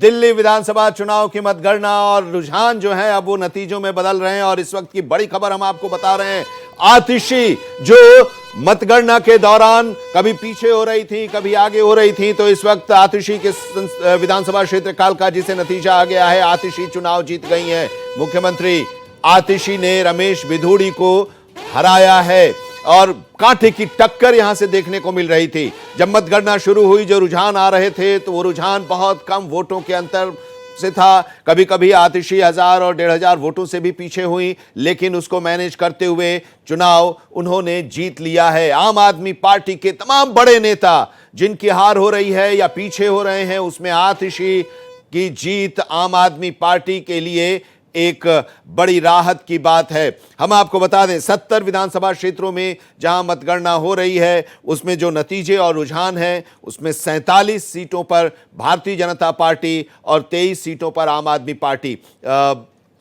दिल्ली विधानसभा चुनाव की मतगणना और रुझान जो है अब वो नतीजों में बदल रहे हैं और इस वक्त की बड़ी खबर हम आपको बता रहे हैं। आतिशी जो मतगणना के दौरान कभी पीछे हो रही थी, कभी आगे हो रही थी, तो इस वक्त आतिशी के विधानसभा क्षेत्र कालकाजी से नतीजा आ गया है। आतिशी चुनाव जीत गई हैं। मुख्यमंत्री आतिशी ने रमेश बिधूड़ी को हराया है और कांटे की टक्कर यहां से देखने को मिल रही थी। जब मतगणना शुरू हुई, जो रुझान आ रहे थे, तो वो रुझान बहुत कम वोटों के अंतर से था। कभी कभी आतिशी 1000 और 1500 वोटों से भी पीछे हुई, लेकिन उसको मैनेज करते हुए चुनाव उन्होंने जीत लिया है। आम आदमी पार्टी के तमाम बड़े नेता जिनकी हार हो रही है या पीछे हो रहे हैं, उसमें आतिशी की जीत आम आदमी पार्टी के लिए एक बड़ी राहत की बात है। हम आपको बता दें, 70 विधानसभा क्षेत्रों में जहां मतगणना हो रही है, उसमें जो नतीजे और रुझान हैं, उसमें 47 सीटों पर भारतीय जनता पार्टी और 23 सीटों पर आम आदमी पार्टी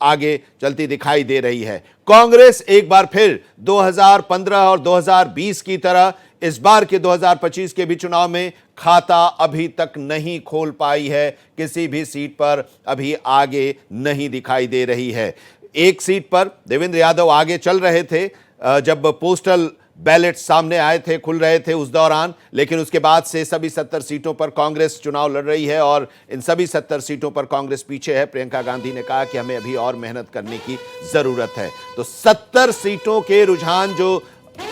आगे चलती दिखाई दे रही है। कांग्रेस एक बार फिर 2015 और 2020 की तरह इस बार के 2025 के भी चुनाव में खाता अभी तक नहीं खोल पाई है। किसी भी सीट पर अभी आगे नहीं दिखाई दे रही है। एक सीट पर देवेंद्र यादव आगे चल रहे थे जब पोस्टल बैलेट सामने आए थे, खुल रहे थे उस दौरान, लेकिन उसके बाद से सभी 70 सीटों पर कांग्रेस चुनाव लड़ रही है और इन सभी 70 सीटों पर कांग्रेस पीछे है। प्रियंका गांधी ने कहा कि हमें अभी और मेहनत करने की जरूरत है। तो 70 सीटों के रुझान जो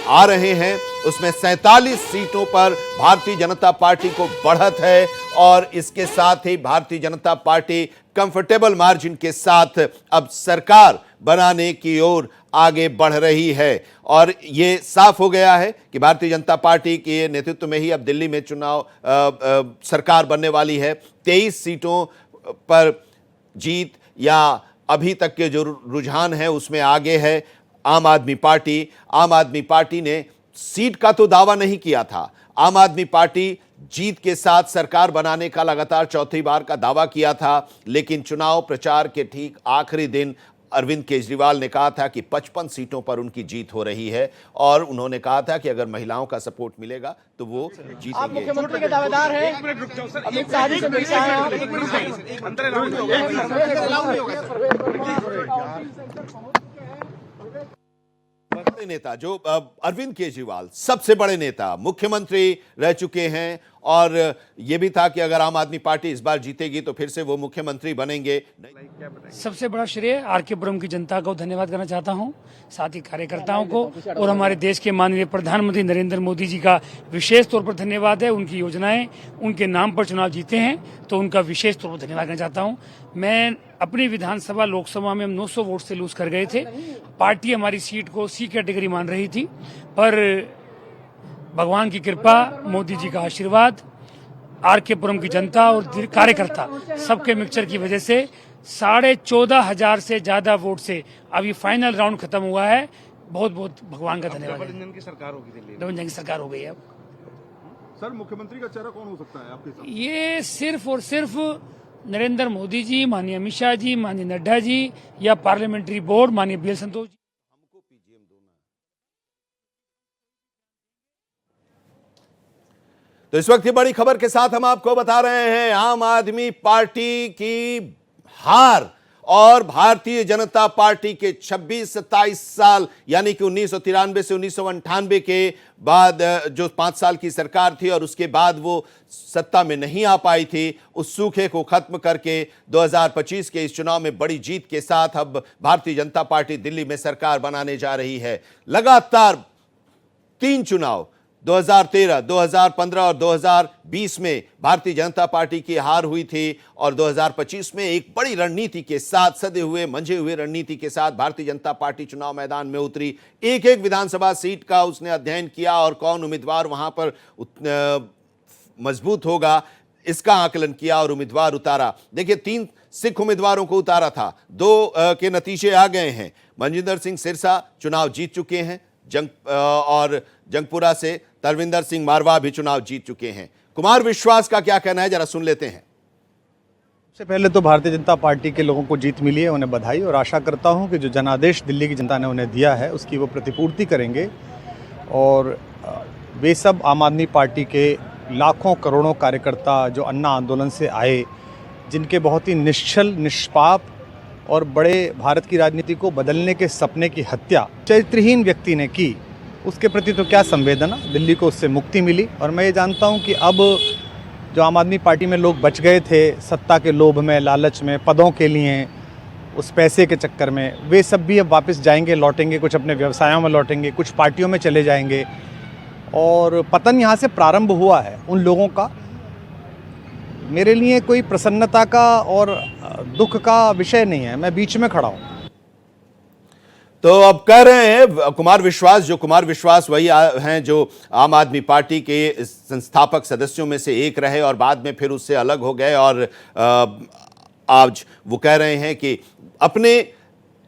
आ रहे हैं, उसमें 47 सीटों पर भारतीय जनता पार्टी को बढ़त है और इसके साथ ही Bharatiya Janata party comfortable margin के साथ अब सरकार बनाने की ओर आगे बढ़ रही है। और ये साफ हो गया है कि भारतीय जनता पार्टी के नेतृत्व में ही अब दिल्ली में चुनाव सरकार बनने वाली है। 23 सीटों पर जीत या अभी तक के जो रुझान है उसमें आगे है आम आदमी पार्टी। आम आदमी पार्टी ने सीट का तो दावा नहीं किया था। आम आदमी पार्टी जीत के साथ सरकार बनाने का लगातार चौथी बार का दावा किया था, लेकिन चुनाव प्रचार के ठीक आखिरी दिन अरविंद केजरीवाल ने कहा था कि 55 सीटों पर उनकी जीत हो रही है और उन्होंने कहा था कि अगर महिलाओं का सपोर्ट मिलेगा तो वो जीतेंगे। आप मुख्यमंत्री के दावेदार हैं। अमित शाह जी से मिलते हैं आप। बड़े नेता जो अरविंद केजरीवाल सबसे बड़े नेता मुख्यमंत्री रह चुके हैं और यह भी था कि अगर आम आदमी पार्टी इस बार जीतेगी तो फिर से वो मुख्यमंत्री बनेंगे। सबसे बड़ा श्रेय आर.के. पुरम की जनता को धन्यवाद करना चाहता हूं, साथ ही कार्यकर्ताओं को और हमारे देश के माननीय प्रधानमंत्री नरेंद्र मोदी जी का विशेष तौर पर धन्यवाद है। उनकी योजनाएं उनके नाम पर चुनाव जीते हैं तो उनका विशेष तौर पर धन्यवाद करना चाहता हूं। मैं अपनी विधानसभा लोकसभा में हम 900 वोट से लूज कर गए थे। पार्टी हमारी सीट को सी कैटेगरी मान रही थी, पर भगवान की कृपा, मोदी जी का आशीर्वाद, आर.के. पुरम की जनता और कार्यकर्ता सबके मिक्सचर की वजह से 14,500 से ज्यादा वोट से अभी फाइनल राउंड खत्म हुआ है। बहुत बहुत भगवान का धन्यवाद। डबल इंजन की सरकार होगी दिल्ली में। डबल इंजन की सरकार हो गई है अब। सर, मुख्यमंत्री का चेहरा कौन हो सकता है आपके साथ? ये सिर्फ और सिर्फ नरेंद्र मोदी जी, माननीय अमित शाह जी, माननीय नड्डा जी या पार्लियामेंट्री बोर्ड माननीय बी.एल. संतोष जी। तो इस वक्त की बड़ी खबर के साथ हम आपको बता रहे हैं आम आदमी पार्टी की हार और भारतीय जनता पार्टी के 26-27 साल यानी कि 1993 से 1998 के बाद जो 5 साल की सरकार थी और उसके बाद वो सत्ता में नहीं आ पाई थी, उस सूखे को खत्म करके 2025 के इस चुनाव में बड़ी जीत के साथ अब भारतीय जनता पार्टी दिल्ली में सरकार बनाने जा रही है। लगातार 3 चुनाव 2013, 2015 और 2020 में भारतीय जनता पार्टी की हार हुई थी और 2025 में एक बड़ी रणनीति के साथ, सदे हुए मंझे हुए रणनीति के साथ भारतीय जनता पार्टी चुनाव मैदान में उतरी। एक एक विधानसभा सीट का उसने अध्ययन किया और कौन उम्मीदवार वहां पर मजबूत होगा इसका आकलन किया और उम्मीदवार उतारा। देखिए, 3 सिख उम्मीदवारों को उतारा था, 2 के नतीजे आ गए हैं। मनजिंदर सिंह सिरसा चुनाव जीत चुके हैं और जंगपुरा से तरविंदर सिंह मारवा भी चुनाव जीत चुके हैं। कुमार विश्वास का क्या कहना है, जरा सुन लेते हैं। सबसे पहले तो भारतीय जनता पार्टी के लोगों को जीत मिली है, उन्हें बधाई, और आशा करता हूं कि जो जनादेश दिल्ली की जनता ने उन्हें दिया है उसकी वो प्रतिपूर्ति करेंगे और वे सब आम आदमी पार्टी के लाखों करोड़ों कार्यकर्ता जो अन्ना आंदोलन से आए, जिनके बहुत ही निश्चल, निष्पाप और बड़े भारत की राजनीति को बदलने के सपने की हत्या चरित्रहीन व्यक्ति ने की, उसके प्रति तो क्या संवेदना। दिल्ली को उससे मुक्ति मिली और मैं ये जानता हूँ कि अब जो आम आदमी पार्टी में लोग बच गए थे सत्ता के लोभ में, लालच में, पदों के लिए, उस पैसे के चक्कर में, वे सब भी अब वापस जाएंगे, लौटेंगे, कुछ अपने व्यवसायों में लौटेंगे, कुछ पार्टियों में चले जाएंगे और पतन यहाँ से प्रारंभ हुआ है उन लोगों का। मेरे लिए कोई प्रसन्नता का और दुख का विषय नहीं है, मैं बीच में खड़ा हूँ। तो अब कह रहे हैं कुमार विश्वास वही हैं जो आम आदमी पार्टी के संस्थापक सदस्यों में से एक रहे और बाद में फिर उससे अलग हो गए और आज वो कह रहे हैं कि अपने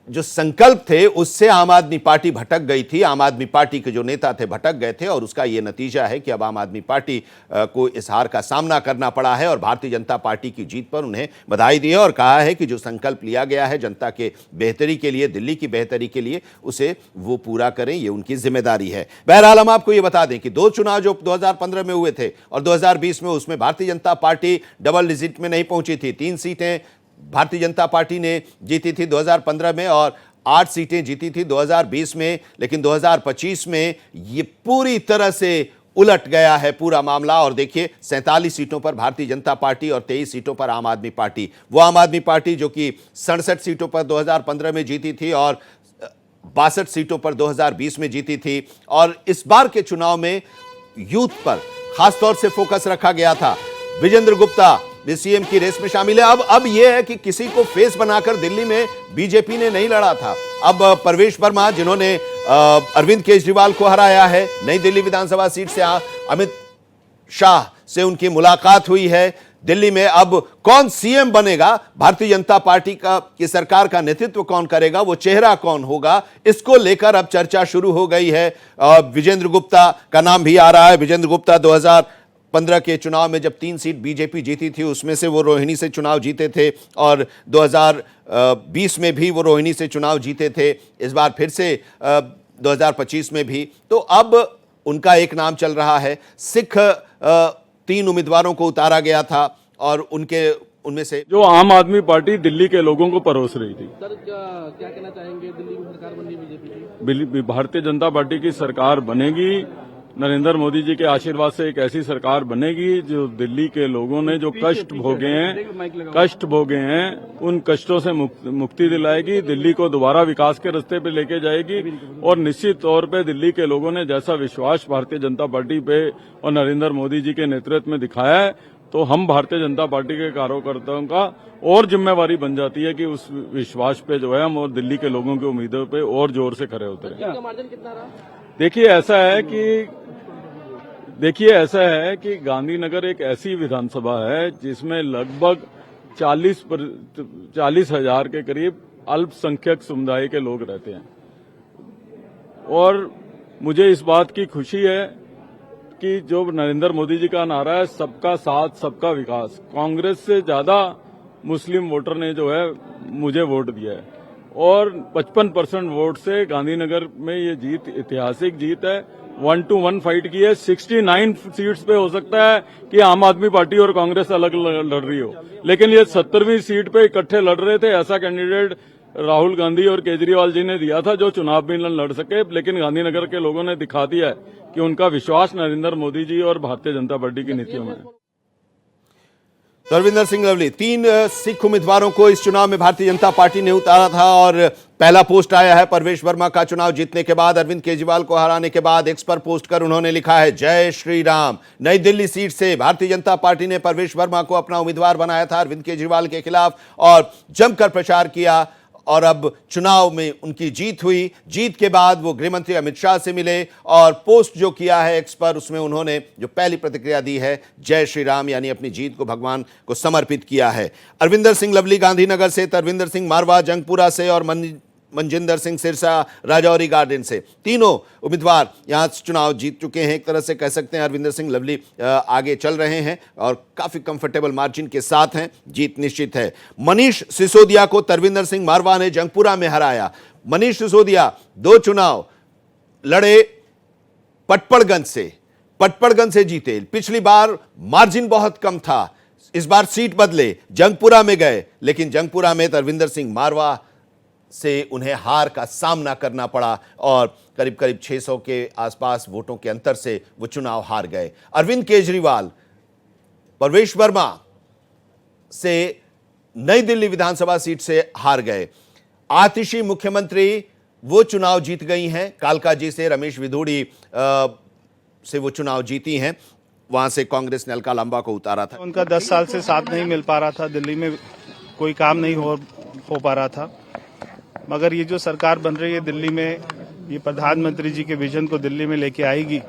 जो संकल्प थे उससे आम आदमी पार्टी भटक गई थी, आम आदमी पार्टी के जो नेता थे भटक गए थे और उसका ये नतीजा है कि अब आम आदमी पार्टी को इस हार का सामना करना पड़ा है और भारतीय जनता पार्टी की जीत पर उन्हें बधाई दी है और कहा है कि जो संकल्प लिया गया है जनता के बेहतरी के लिए, दिल्ली की बेहतरी के लिए, उसे वो पूरा करें, ये उनकी जिम्मेदारी है। बहरहाल हम आपको ये बता दें कि 2 चुनाव जो 2015 में हुए थे और 2020 में, उसमें Bharatiya Janata party double digit में नहीं पहुंची थी। 3 सीटें भारतीय जनता पार्टी ने जीती थी 2015 में और 8 सीटें जीती थी 2020 में, लेकिन 2025 में ये पूरी तरह से उलट गया है पूरा मामला और देखिए 47 सीटों पर भारतीय जनता पार्टी और 23 सीटों पर आम आदमी पार्टी। वो आम आदमी पार्टी जो कि 67 सीटों पर 2015 में जीती थी और 62 सीटों पर 2020 में जीती थी और इस बार के चुनाव में यूथ पर खासतौर से फोकस रखा गया था। विजेंद्र गुप्ता सीएम की रेस में शामिल है। अब यह है कि किसी को फेस बनाकर दिल्ली में बीजेपी ने नहीं लड़ा था। अब परवेश वर्मा जिन्होंने अरविंद केजरीवाल को हराया है, नई दिल्ली विधानसभा सीट से अमित शाह से उनकी मुलाकात हुई है दिल्ली में। अब कौन सीएम बनेगा, भारतीय जनता पार्टी की सरकार का नेतृत्व कौन करेगा, वो चेहरा कौन होगा, इसको लेकर अब चर्चा शुरू हो गई है। विजेंद्र गुप्ता का नाम भी आ रहा है। विजेंद्र गुप्ता 2015 के चुनाव में जब 3 सीट बीजेपी जीती थी उसमें से वो रोहिणी से चुनाव जीते थे और 2020 में भी वो रोहिणी से चुनाव जीते थे, इस बार फिर से 2025 में भी। तो अब उनका एक नाम चल रहा है। सिख 3 उम्मीदवारों को उतारा गया था और उनमें से जो आम आदमी पार्टी दिल्ली के लोगों को परोस रही थी। सर क्या कहना चाहेंगे, दिल्ली में सरकार बननी बीजेपी की? भारतीय जनता पार्टी की सरकार बनेगी। नरेंद्र मोदी जी के आशीर्वाद से एक ऐसी सरकार बनेगी जो दिल्ली के लोगों ने जो कष्ट भोगे हैं उन कष्टों से मुक्ति दिलाएगी, दिल्ली को दोबारा विकास के रास्ते पे लेके जाएगी और निश्चित तौर पे दिल्ली के लोगों ने जैसा विश्वास भारतीय जनता पार्टी पे और नरेंद्र मोदी जी के नेतृत्व में दिखाया है, तो हम भारतीय जनता पार्टी के कार्यकर्ताओं का और जिम्मेवारी बन जाती है कि उस विश्वास पे जो है हम और दिल्ली के लोगों की उम्मीदों पे और जोर से खड़े होते हैं। मार्जिन कितना रहा? देखिए ऐसा है कि गांधीनगर एक ऐसी विधानसभा है जिसमें लगभग 40,000 के करीब अल्पसंख्यक समुदाय के लोग रहते हैं और मुझे इस बात की खुशी है कि जो नरेंद्र मोदी जी का नारा है सबका साथ सबका विकास, कांग्रेस से ज्यादा मुस्लिम वोटर ने जो है मुझे वोट दिया है और 55% वोट से गांधीनगर में ये जीत ऐतिहासिक जीत है। 1-to-1 फाइट की है। 69 सीट्स पे हो सकता है कि आम आदमी पार्टी और कांग्रेस अलग लड़ रही हो, लेकिन ये 70वीं सीट पे इकट्ठे लड़ रहे थे। ऐसा कैंडिडेट राहुल गांधी और केजरीवाल जी ने दिया था जो चुनाव भी न लड़ सके, लेकिन गांधीनगर के लोगों ने दिखा दिया है कि उनका विश्वास नरेंद्र मोदी जी और भारतीय जनता पार्टी की नीतियों में है। तरविंदर सिंह लवली, 3 सिख उम्मीदवारों को इस चुनाव में भारतीय जनता पार्टी ने उतारा था और पहला पोस्ट आया है परवेश वर्मा का। चुनाव जीतने के बाद, अरविंद केजरीवाल को हराने के बाद एक्स पर पोस्ट कर उन्होंने लिखा है जय श्री राम। नई दिल्ली सीट से भारतीय जनता पार्टी ने परवेश वर्मा को अपना उम्मीदवार बनाया था अरविंद केजरीवाल के खिलाफ और जमकर प्रचार किया और अब चुनाव में उनकी जीत हुई। जीत के बाद वो गृह मंत्री अमित शाह से मिले और पोस्ट जो किया है एक्स पर, उसमें उन्होंने जो पहली प्रतिक्रिया दी है जय श्री राम, यानी अपनी जीत को भगवान को समर्पित किया है। अरविंदर सिंह लवली गांधीनगर से, तरविंदर सिंह मारवा जंगपुरा से और मनजिंदर सिंह सिरसा राजौरी गार्डन से, तीनों उम्मीदवार यहां चुनाव जीत चुके हैं। एक तरह से कह सकते हैं अरविंदर सिंह लवली आगे चल रहे हैं और काफी कंफर्टेबल मार्जिन के साथ हैं, जीत निश्चित है। मनीष सिसोदिया को तरविंदर सिंह मारवा ने जंगपुरा में हराया। मनीष सिसोदिया 2 चुनाव लड़े पटपड़गंज से जीते। पिछली बार मार्जिन बहुत कम था, इस बार सीट बदले, जंगपुरा में गए, लेकिन जंगपुरा में तरविंदर सिंह मारवा से उन्हें हार का सामना करना पड़ा और करीब करीब 600 के आसपास वोटों के अंतर से वो चुनाव हार गए। अरविंद केजरीवाल प्रवेश वर्मा से नई दिल्ली विधानसभा सीट से हार गए। आतिशी मुख्यमंत्री वो चुनाव जीत गई हैं, कालकाजी से रमेश विधूड़ी से वो चुनाव जीती हैं। वहां से कांग्रेस ने अलका लांबा को उतारा था। उनका 10 साल से साथ नहीं मिल पा रहा था, दिल्ली में कोई काम नहीं हो पा रहा था, मगर ये जो सरकार बन रही है दिल्ली में, ये प्रधानमंत्री जी के विजन को दिल्ली में लेके आएगी।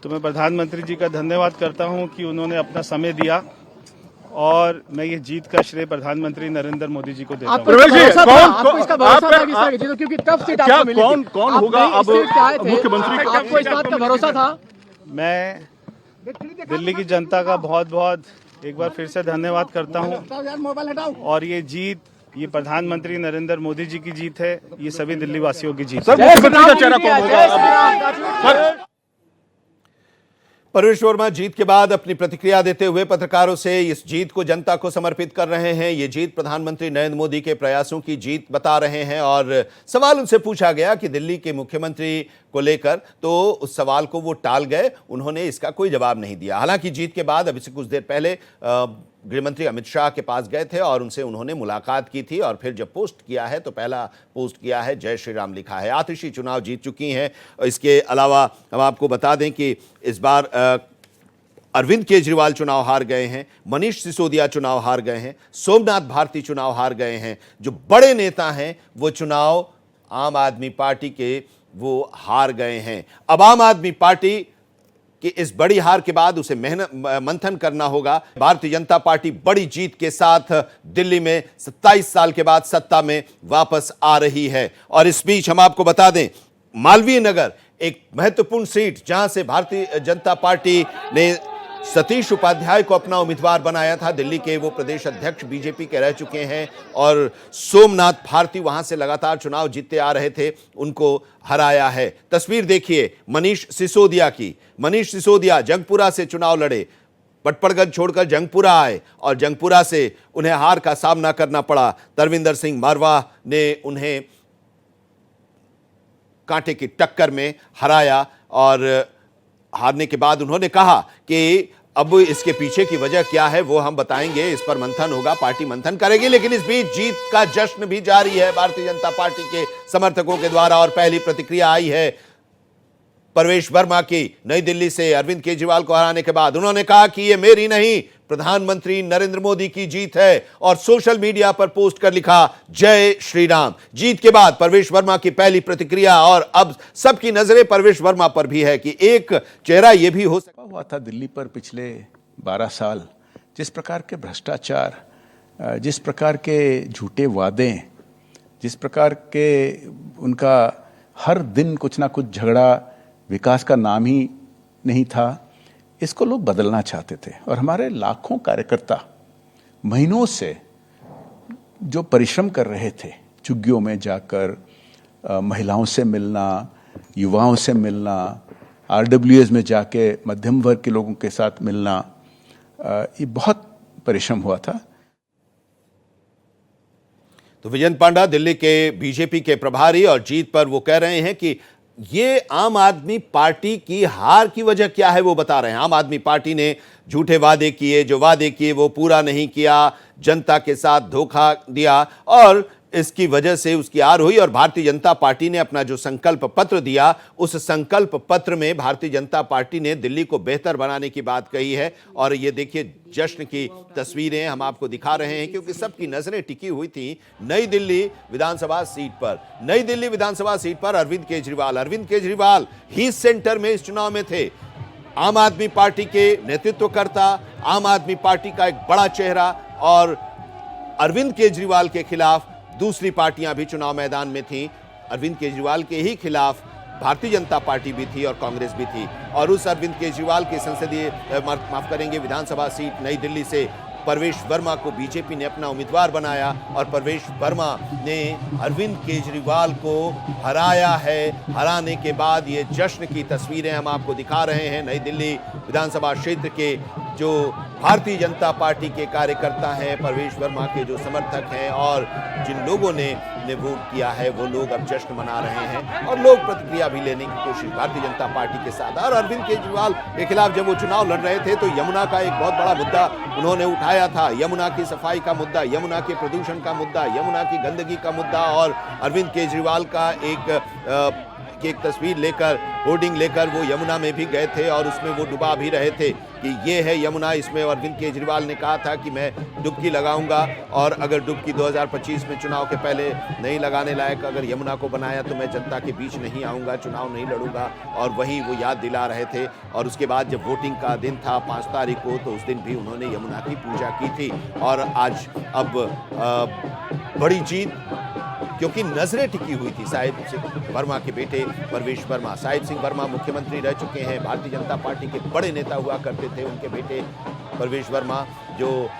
तो मैं प्रधानमंत्री जी का धन्यवाद करता हूं कि उन्होंने अपना समय दिया और मैं ये जीत का श्रेय प्रधानमंत्री नरेंद्र मोदी जी को देता हूं। क्योंकि टफ सीट आपको मिली थी। कौन होगा अब मुख्यमंत्री? आपको इस बात का भरोसा था? मैं दिल्ली की जनता का बहुत बहुत एक बार फिर से धन्यवाद करता हूं और ये जीत, ये प्रधानमंत्री नरेंद्र मोदी जी की जीत है, ये सभी दिल्ली वासियों की जीत है। मुख्यमंत्री का चेहरा कौन होगा? प्रवेश वर्मा जीत के बाद अपनी प्रतिक्रिया देते हुए पत्रकारों से इस जीत को जनता को समर्पित कर रहे हैं। ये जीत प्रधानमंत्री नरेंद्र मोदी के प्रयासों की जीत बता रहे हैं और सवाल उनसे पूछा गया कि दिल्ली के मुख्यमंत्री को लेकर, तो उस सवाल को वो टाल गए, उन्होंने इसका कोई जवाब नहीं दिया। हालांकि जीत के बाद अभी से कुछ देर पहले गृहमंत्री अमित शाह के पास गए थे और उनसे उन्होंने मुलाकात की थी और फिर जब पोस्ट किया है तो पहला पोस्ट किया है जय श्री राम लिखा है। आतिशी चुनाव जीत चुकी हैं। इसके अलावा हम आपको बता दें कि इस बार अरविंद केजरीवाल चुनाव हार गए हैं, मनीष सिसोदिया चुनाव हार गए हैं, सोमनाथ भारती चुनाव हार गए हैं। जो बड़े नेता हैं वो चुनाव आम आदमी पार्टी के वो हार गए हैं। अब आम आदमी पार्टी कि इस बड़ी हार के बाद उसे मंथन करना होगा। भारतीय जनता पार्टी बड़ी जीत के साथ दिल्ली में 27 साल के बाद सत्ता में वापस आ रही है। और इस बीच हम आपको बता दें, मालवीय नगर एक महत्वपूर्ण सीट जहां से भारतीय जनता पार्टी ने सतीश उपाध्याय को अपना उम्मीदवार बनाया था। दिल्ली के वो प्रदेश अध्यक्ष बीजेपी के रह चुके हैं और सोमनाथ भारती वहां से लगातार चुनाव जीतते आ रहे थे, उनको हराया है। तस्वीर देखिए मनीष सिसोदिया की। मनीष सिसोदिया जंगपुरा से चुनाव लड़े, पटपड़गंज छोड़कर जंगपुरा आए और जंगपुरा से उन्हें हार का सामना करना पड़ा। तरविंदर सिंह मारवा ने उन्हें कांटे की टक्कर में हराया और हारने के बाद उन्होंने कहा कि अब इसके पीछे की वजह क्या है वो हम बताएंगे, इस पर मंथन होगा, पार्टी मंथन करेगी। लेकिन इस बीच जीत का जश्न भी जारी है भारतीय जनता पार्टी के समर्थकों के द्वारा और पहली प्रतिक्रिया आई है प्रवेश वर्मा की नई दिल्ली से अरविंद केजरीवाल को हराने के बाद। उन्होंने कहा कि ये मेरी नहीं, प्रधानमंत्री नरेंद्र मोदी की जीत है और सोशल मीडिया पर पोस्ट कर लिखा जय श्री राम। जीत के बाद प्रवेश वर्मा की पहली प्रतिक्रिया और अब सबकी नजरें प्रवेश वर्मा पर भी है कि एक चेहरा यह भी हो सकता हुआ था दिल्ली पर पिछले 12 साल। जिस प्रकार के भ्रष्टाचार, जिस प्रकार के झूठे वादे, जिस प्रकार के उनका हर दिन कुछ ना कुछ झगड़ा, विकास का नाम ही नहीं था, इसको लोग बदलना चाहते थे। और हमारे लाखों कार्यकर्ता महीनों से जो परिश्रम कर रहे थे, झुग्गियों में जाकर महिलाओं से मिलना, युवाओं से मिलना, आरडब्ल्यूएस में जाके मध्यम वर्ग के लोगों के साथ मिलना, ये बहुत परिश्रम हुआ था। तो विजयन पांडा दिल्ली के बीजेपी के प्रभारी और जीत पर वो कह रहे हैं कि ये आम आदमी पार्टी की हार की वजह क्या है वो बता रहे हैं। आम आदमी पार्टी ने झूठे वादे किए, जो वादे किए वो पूरा नहीं किया, जनता के साथ धोखा दिया और इसकी वजह से उसकी हार हुई। और भारतीय जनता पार्टी ने अपना जो संकल्प पत्र दिया, उस संकल्प पत्र में भारतीय जनता पार्टी ने दिल्ली को बेहतर बनाने की बात कही है। और ये देखिए जश्न की तस्वीरें हम आपको दिखा रहे हैं क्योंकि सबकी नजरें टिकी हुई थी नई दिल्ली विधानसभा सीट पर। नई दिल्ली विधानसभा सीट पर अरविंद केजरीवाल ही सेंटर में इस चुनाव में थे। आम आदमी पार्टी के नेतृत्वकर्ता, आम आदमी पार्टी का एक बड़ा चेहरा और अरविंद केजरीवाल के खिलाफ दूसरी पार्टियां भी चुनाव मैदान में थीं। अरविंद केजरीवाल के ही खिलाफ भारतीय जनता पार्टी भी थी और कांग्रेस भी थी। और उस अरविंद केजरीवाल के विधानसभा सीट नई दिल्ली से प्रवेश वर्मा को बीजेपी ने अपना उम्मीदवार बनाया और प्रवेश वर्मा ने अरविंद केजरीवाल को हराया है। हराने के बाद ये जश्न की तस्वीरें हम आपको दिखा रहे हैं नई दिल्ली विधानसभा क्षेत्र के जो भारतीय जनता पार्टी के कार्यकर्ता हैं, प्रवेश वर्मा के जो समर्थक हैं और जिन लोगों ने वोट किया है, वो लोग अब जश्न मना रहे हैं और लोग प्रतिक्रिया भी लेने की कोशिश भारतीय जनता पार्टी के साथ। और अरविंद केजरीवाल के खिलाफ जब वो चुनाव लड़ रहे थे तो यमुना का एक बहुत बड़ा मुद्दा उन्होंने उठाया था, यमुना की सफाई का मुद्दा, यमुना के प्रदूषण का मुद्दा, यमुना की गंदगी का मुद्दा। और अरविंद केजरीवाल का एक तस्वीर लेकर, होर्डिंग लेकर वो यमुना में भी गए थे और उसमें वो डुबा भी रहे थे कि ये है यमुना। इसमें अरविंद केजरीवाल ने कहा था कि मैं डुबकी लगाऊंगा और अगर डुबकी 2025 में चुनाव के पहले नहीं लगाने लायक अगर यमुना को बनाया तो मैं जनता के बीच नहीं आऊंगा, चुनाव नहीं लड़ूंगा। और वही वो याद दिला रहे थे। और उसके बाद जब वोटिंग का दिन था 5 तारीख को, तो उस दिन भी उन्होंने यमुना की पूजा की थी। और आज अब बड़ी जीत, क्योंकि नजरें टिकी हुई थी साहिब सिंह वर्मा के बेटे प्रवेश वर्मा। साहिब सिंह वर्मा मुख्यमंत्री रह चुके हैं, भारतीय जनता पार्टी के बड़े नेता हुआ करते थे। उनके बेटे प्रवेश वर्मा जो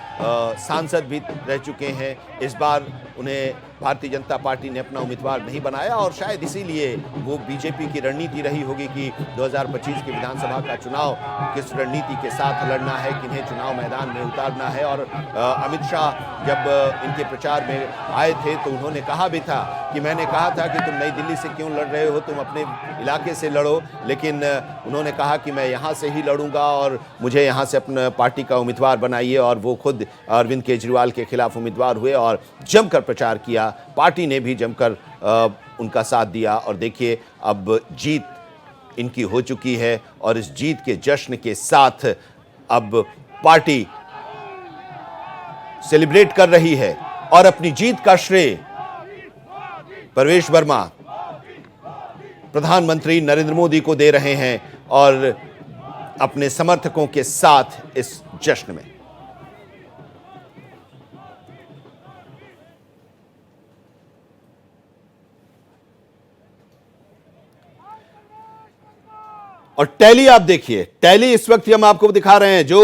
सांसद भी रह चुके हैं, इस बार उन्हें भारतीय जनता पार्टी ने अपना उम्मीदवार नहीं बनाया और शायद इसीलिए वो बीजेपी की रणनीति रही होगी कि 2025 के विधानसभा का चुनाव किस रणनीति के साथ लड़ना है, किन्हें चुनाव मैदान में उतारना है। और अमित शाह जब इनके प्रचार में आए थे तो उन्होंने कहा भी था कि मैंने कहा था कि तुम नई दिल्ली से क्यों लड़ रहे हो, तुम अपने इलाके से लड़ो। लेकिन उन्होंने कहा कि मैं यहाँ से ही लड़ूंगा और मुझे यहाँ से अपने पार्टी का उम्मीदवार बनाइए। और वो खुद अरविंद केजरीवाल के खिलाफ उम्मीदवार हुए और जमकर प्रचार किया। पार्टी ने भी जमकर उनका साथ दिया। और देखिए अब जीत इनकी हो चुकी है और इस जीत के जश्न के साथ अब पार्टी सेलिब्रेट कर रही है और अपनी जीत का श्रेय प्रवेश वर्मा प्रधानमंत्री नरेंद्र मोदी को दे रहे हैं और अपने समर्थकों के साथ इस जश्न में। और टैली आप देखिए, टैली इस वक्त हम आपको दिखा रहे हैं, जो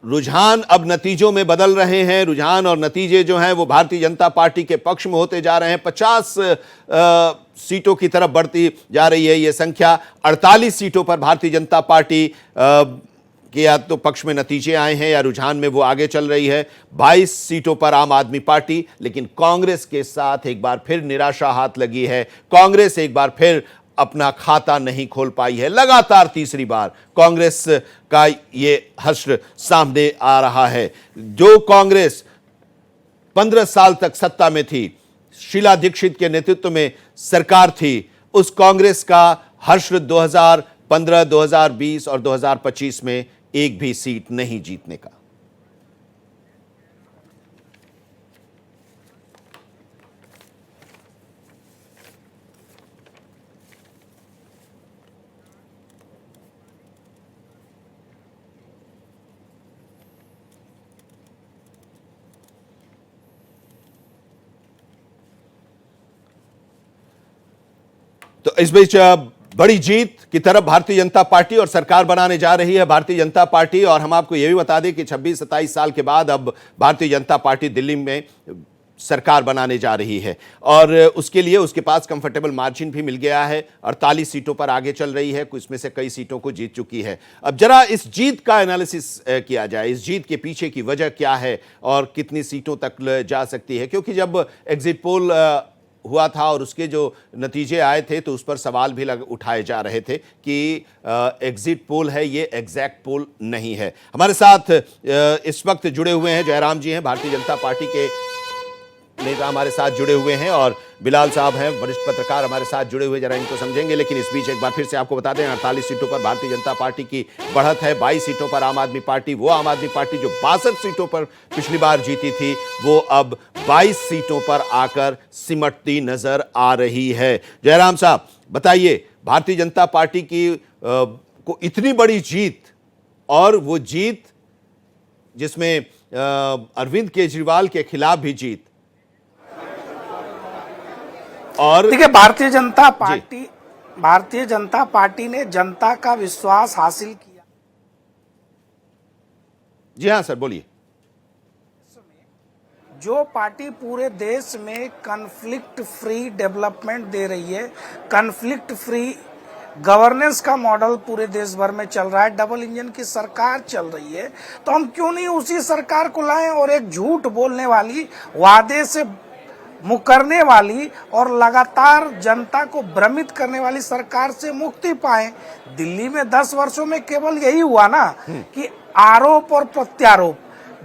रुझान अब नतीजों में बदल रहे हैं। रुझान और नतीजे जो हैं वो भारतीय जनता पार्टी के पक्ष में होते जा रहे हैं। 50 सीटों की तरफ बढ़ती जा रही है ये संख्या। 48 सीटों पर भारतीय जनता पार्टी के या तो पक्ष में नतीजे आए हैं या रुझान में वो आगे चल रही है। 22 सीटों पर आम आदमी पार्टी, लेकिन कांग्रेस के साथ एक बार फिर निराशा हाथ लगी है। कांग्रेस एक बार फिर अपना खाता नहीं खोल पाई है। लगातार तीसरी बार कांग्रेस का ये हश्र सामने आ रहा है। जो कांग्रेस 15 साल तक सत्ता में थी, शीला दीक्षित के नेतृत्व में सरकार थी, उस कांग्रेस का हश्र 2015, 2020 और 2025 में एक भी सीट नहीं जीतने का। तो इस बीच बड़ी जीत की तरफ भारतीय जनता पार्टी और सरकार बनाने जा रही है भारतीय जनता पार्टी। और हम आपको यह भी बता दें कि 26-27 साल के बाद अब भारतीय जनता पार्टी दिल्ली में सरकार बनाने जा रही है और उसके लिए उसके पास कंफर्टेबल मार्जिन भी मिल गया है। 48 सीटों पर आगे चल रही है, कुछ में से कई सीटों को जीत चुकी है। अब जरा इस जीत का एनालिसिस किया जाए, इस जीत के पीछे की वजह क्या है और कितनी सीटों तक जा सकती है। क्योंकि जब एग्जिट पोल हुआ था और उसके जो नतीजे आए थे तो उस पर सवाल भी उठाए जा रहे थे कि एग्जिट पोल है, ये एग्जैक्ट पोल नहीं है। हमारे साथ इस वक्त जुड़े हुए हैं जयराम जी हैं, भारतीय जनता पार्टी के नेता हमारे साथ जुड़े हुए हैं, और बिलाल साहब हैं वरिष्ठ पत्रकार हमारे साथ जुड़े हुए, जरा इनको समझेंगे। लेकिन इस बीच एक बार फिर से आपको बता दें 48 सीटों पर भारतीय जनता पार्टी की बढ़त है। 22 सीटों पर आम आदमी पार्टी, वो आम आदमी पार्टी जो 62 सीटों पर पिछली बार जीती थी, वो अब 22 सीटों पर आकर सिमटती नजर आ रही है। जयराम साहब बताइए, भारतीय जनता पार्टी की को इतनी बड़ी जीत, और वो जीत जिसमें अरविंद केजरीवाल के खिलाफ भी जीत, और देखिए भारतीय जनता पार्टी ने जनता का विश्वास हासिल किया। जी हाँ सर, बोलिए। जो पार्टी पूरे देश में कॉन्फ्लिक्ट फ्री डेवलपमेंट दे रही है, कॉन्फ्लिक्ट फ्री गवर्नेंस का मॉडल पूरे देश भर में चल रहा है, डबल इंजन की सरकार चल रही है, तो हम क्यों नहीं उसी सरकार को लाएं और एक झूठ बोलने वाली, वादे से मुकरने वाली और लगातार जनता को भ्रमित करने वाली सरकार से मुक्ति पाएं। दिल्ली में 10 वर्षों में केवल यही हुआ ना कि आरोप और प्रत्यारोप।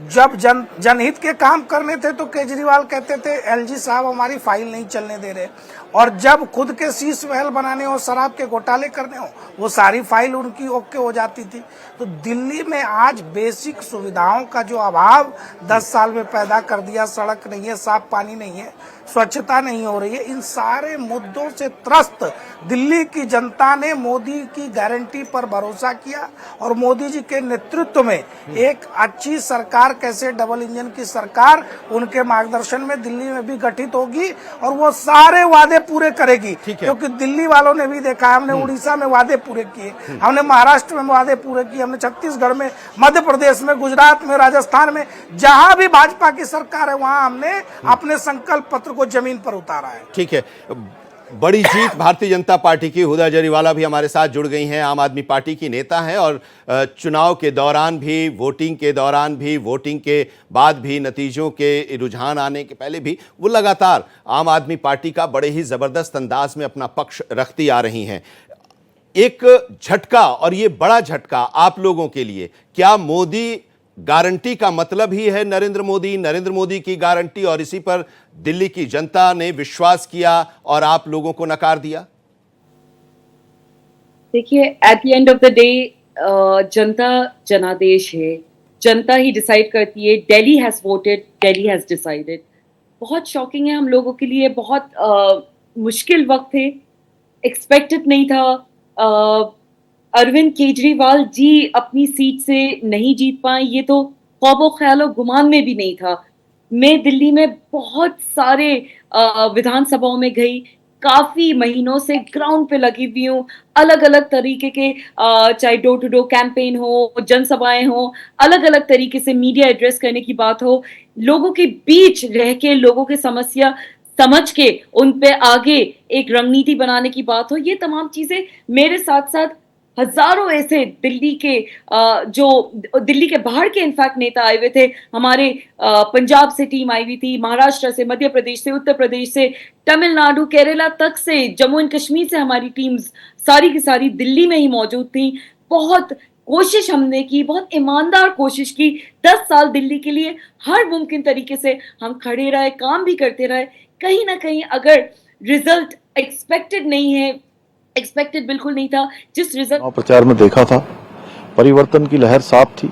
जब जनहित के काम करने थे तो केजरीवाल कहते थे एलजी साहब हमारी फाइल नहीं चलने दे रहे, और जब खुद के शीश महल बनाने हो, शराब के घोटाले करने हो, वो सारी फाइल उनकी ओके हो जाती थी। तो दिल्ली में आज बेसिक सुविधाओं का जो अभाव 10 साल में पैदा कर दिया, सड़क नहीं है, साफ पानी नहीं है, स्वच्छता नहीं हो रही है, इन सारे मुद्दों से त्रस्त दिल्ली की जनता ने मोदी की गारंटी पर भरोसा किया और मोदी जी के नेतृत्व में एक अच्छी सरकार, कैसे डबल इंजन की सरकार उनके मार्गदर्शन में दिल्ली में भी गठित होगी और वो सारे वादे पूरे करेगी। क्योंकि दिल्ली वालों ने भी देखा, हमने उड़ीसा में वादे पूरे किए, हमने महाराष्ट्र में वादे पूरे किए, हमने छत्तीसगढ़ में, मध्य प्रदेश में, गुजरात में, राजस्थान में, जहां भी भाजपा की सरकार है वहां हमने अपने संकल्प पत्र को जमीन पर उतारा है। ठीक है, बड़ी जीत भारतीय जनता पार्टी की। हुदा जरीवाला भी हमारे साथ जुड़ गई हैं, आम आदमी पार्टी की नेता हैं और चुनाव के दौरान भी, वोटिंग के दौरान भी, वोटिंग के बाद भी, नतीजों के रुझान आने के पहले भी वो लगातार आम आदमी पार्टी का बड़े ही जबरदस्त अंदाज में अपना पक्ष रखती आ रही हैं। एक झटका, और ये बड़ा झटका आप लोगों के लिए, क्या मोदी गारंटी का मतलब ही है नरेंद्र मोदी की गारंटी, और इसी पर दिल्ली की जनता ने विश्वास किया और आप लोगों को नकार दिया? देखिए, at the end of the day जनता जनादेश है, जनता ही डिसाइड करती है। Delhi has voted, Delhi has decided. बहुत शॉकिंग है हम लोगों के लिए, बहुत मुश्किल वक्त है, एक्सपेक्टेड नहीं था। अरविंद केजरीवाल जी अपनी सीट से नहीं जीत पाए, ये तो ख्वाबो ख्यालो गुमान में भी नहीं था। मैं दिल्ली में बहुत सारे विधानसभाओं में गई, काफी महीनों से ग्राउंड पे लगी हुई हूँ, अलग अलग तरीके के चाहे डोर टू डोर कैंपेन हो, जनसभाएं हो, अलग अलग तरीके से मीडिया एड्रेस करने की बात हो, लोगों के बीच रह के लोगों की समस्या समझ के उन पे आगे एक रणनीति बनाने की बात हो, ये तमाम चीजें मेरे साथ साथ हजारों ऐसे दिल्ली के जो दिल्ली के बाहर के इनफैक्ट नेता आए हुए थे। हमारे पंजाब से टीम आई हुई थी, महाराष्ट्र से, मध्य प्रदेश से, उत्तर प्रदेश से, तमिलनाडु, केरला तक से, जम्मू एंड कश्मीर से हमारी टीम्स सारी की सारी दिल्ली में ही मौजूद थी। बहुत कोशिश हमने की, बहुत ईमानदार कोशिश की। 10 साल दिल्ली के लिए हर मुमकिन तरीके से हम खड़े रहे, काम भी करते रहे। कहीं ना कहीं अगर रिजल्ट एक्सपेक्टेड नहीं है, एक्सपेक्टेड बिल्कुल नहीं था, जिस रिजल्ट प्रचार में देखा था, परिवर्तन की लहर साफ थी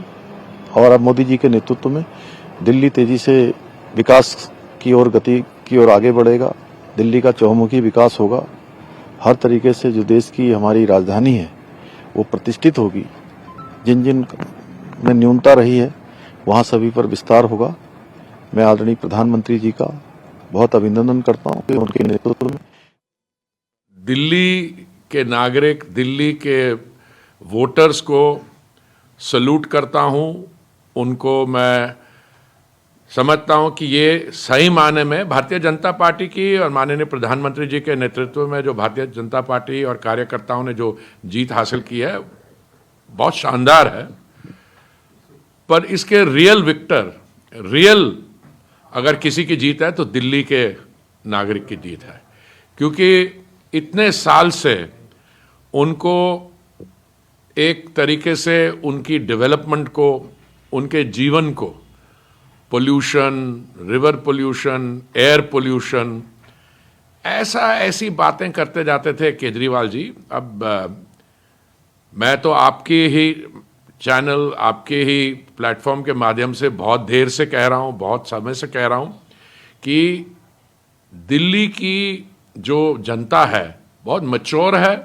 और अब मोदी जी के नेतृत्व में दिल्ली तेजी से विकास की ओर, गति की ओर आगे बढ़ेगा। दिल्ली का चहुमुखी विकास होगा। हर तरीके से जो देश की हमारी राजधानी है वो प्रतिष्ठित होगी। जिन जिन में न्यूनता रही है वहां सभी पर विस्तार होगा। मैं आदरणीय प्रधानमंत्री जी का बहुत अभिनंदन करता हूं कि उनके नेतृत्व में दिल्ली के नागरिक, दिल्ली के वोटर्स को सल्यूट करता हूं। उनको मैं समझता हूं कि ये सही मायने में भारतीय जनता पार्टी की और माननीय प्रधानमंत्री जी के नेतृत्व में जो भारतीय जनता पार्टी और कार्यकर्ताओं ने जो जीत हासिल की है बहुत शानदार है। पर इसके रियल विक्टर, रियल अगर किसी की जीत है तो दिल्ली के नागरिक की जीत है, क्योंकि इतने साल से उनको एक तरीके से उनकी डेवलपमेंट को, उनके जीवन को, pollution, river pollution, air pollution, ऐसी बातें करते जाते थे केजरीवाल जी। अब मैं तो आपकी ही चैनल, आपके ही प्लेटफॉर्म के माध्यम से बहुत देर से कह रहा हूँ, बहुत समय से कह रहा हूँ कि दिल्ली की जो जनता है बहुत मैच्योर है।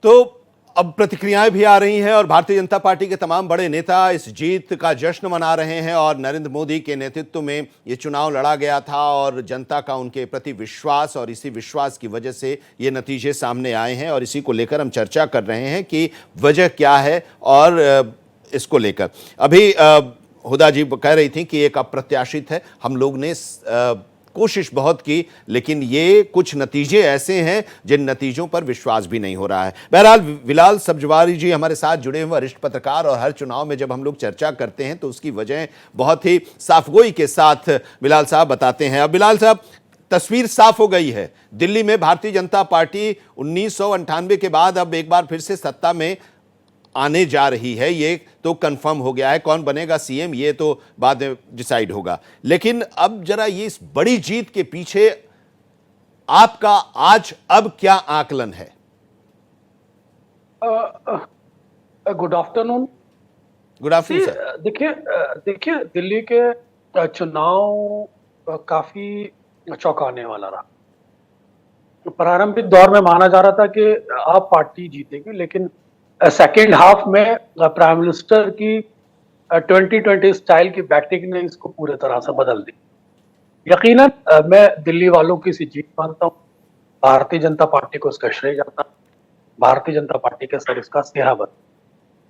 तो अब प्रतिक्रियाएं भी आ रही हैं और भारतीय जनता पार्टी के तमाम बड़े नेता इस जीत का जश्न मना रहे हैं और नरेंद्र मोदी के नेतृत्व में ये चुनाव लड़ा गया था और जनता का उनके प्रति विश्वास, और इसी विश्वास की वजह से ये नतीजे सामने आए हैं और इसी को लेकर हम चर्चा कर रहे हैं कि वजह क्या है। और इसको लेकर अभी हुदा जी कह रही थी कि एक अप्रत्याशित है, हम लोग ने कोशिश बहुत की, लेकिन ये कुछ नतीजे ऐसे हैं जिन नतीजों पर विश्वास भी नहीं हो रहा है। बहरहाल बिलाल सब्जवारी जी हमारे साथ जुड़े हुए वरिष्ठ पत्रकार, और हर चुनाव में जब हम लोग चर्चा करते हैं तो उसकी वजह बहुत ही साफगोई के साथ बिलाल साहब बताते हैं। अब बिलाल साहब, तस्वीर साफ हो गई है। दिल्ली में भारतीय जनता पार्टी 1998 के बाद अब एक बार फिर से सत्ता में आने जा रही है। ये तो कंफर्म हो गया है। कौन बनेगा सीएम ये तो बाद में डिसाइड होगा, लेकिन अब जरा ये इस बड़ी जीत के पीछे आपका आज अब क्या आकलन है? Good afternoon. Good afternoon sir. देखिए दिल्ली के चुनाव काफी चौंकाने वाला रहा। प्रारंभिक दौर में माना जा रहा था कि आप पार्टी जीतेगी, लेकिन सेकेंड हाफ में प्राइम मिनिस्टर की 2020 स्टाइल की बैटिंग ने इसको पूरे तरह से बदल दी। यकीनन मैं दिल्ली वालों की सी जीत मानता हूँ। भारतीय जनता पार्टी को इसका श्रेय जाता है। भारतीय जनता पार्टी के सर इसका सेहरा बन।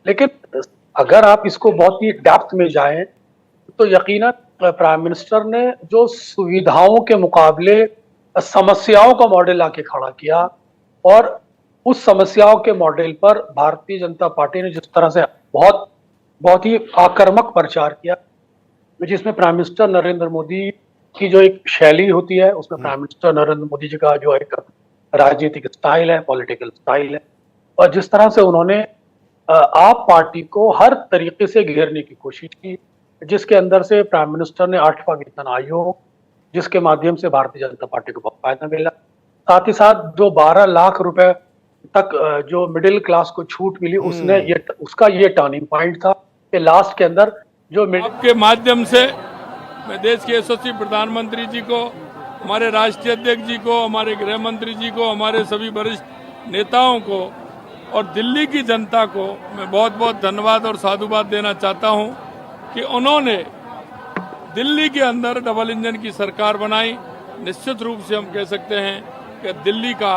लेकिन अगर आप इसको बहुत ही डेप्थ में जाएं तो यकीनन प्राइम मिनिस्टर ने जो सुविधाओं के मुकाबले समस्याओं का मॉडल आके खड़ा किया, और उस समस्याओं के मॉडल पर भारतीय जनता पार्टी ने जिस तरह से बहुत ही आक्रामक प्रचार किया, जिसमें प्राइम मिनिस्टर नरेंद्र मोदी की जो एक शैली होती है, उसमें प्राइम मिनिस्टर नरेंद्र मोदी जी का जो एक राजनीतिक स्टाइल है, पॉलिटिकल स्टाइल है, और जिस तरह से उन्होंने आप पार्टी को हर तरीके से घेरने की कोशिश की, जिसके अंदर से प्राइम मिनिस्टर ने 8वां वेतन आयोग, जिसके माध्यम से भारतीय जनता पार्टी को बहुत फायदा मिला। साथ ही साथ जो 12 लाख रुपए तक जो मिडिल क्लास को छूट मिली, उसका ये टर्निंग पॉइंट था कि लास्ट के अंदर जो आपके माध्यम से मैं देश के यशस्वी प्रधानमंत्री जी को, हमारे राष्ट्रीय अध्यक्ष जी को, हमारे गृह मंत्री जी को, हमारे सभी वरिष्ठ नेताओं को और दिल्ली की जनता को मैं बहुत बहुत धन्यवाद और साधुवाद देना चाहता हूं कि उन्होंने दिल्ली के अंदर डबल इंजन की सरकार बनाई। निश्चित रूप से हम कह सकते हैं कि दिल्ली का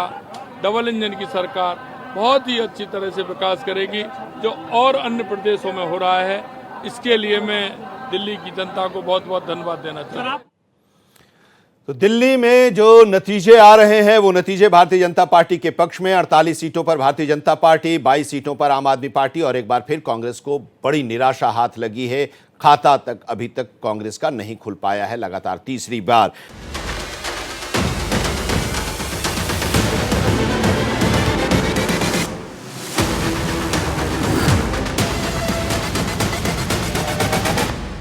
डबल इंजन की सरकार बहुत ही अच्छी तरह से विकास करेगी, जो और अन्य प्रदेशों में हो रहा है। इसके लिए मैं दिल्ली की जनता को बहुत बहुत धन्यवाद देना चाहता हूं। तो दिल्ली में जो नतीजे आ रहे हैं वो नतीजे भारतीय जनता पार्टी के पक्ष में। 48 सीटों पर भारतीय जनता पार्टी, 22 सीटों पर आम आदमी पार्टी, और एक बार फिर कांग्रेस को बड़ी निराशा हाथ लगी है। खाता तक अभी तक कांग्रेस का नहीं खुल पाया है, लगातार तीसरी बार।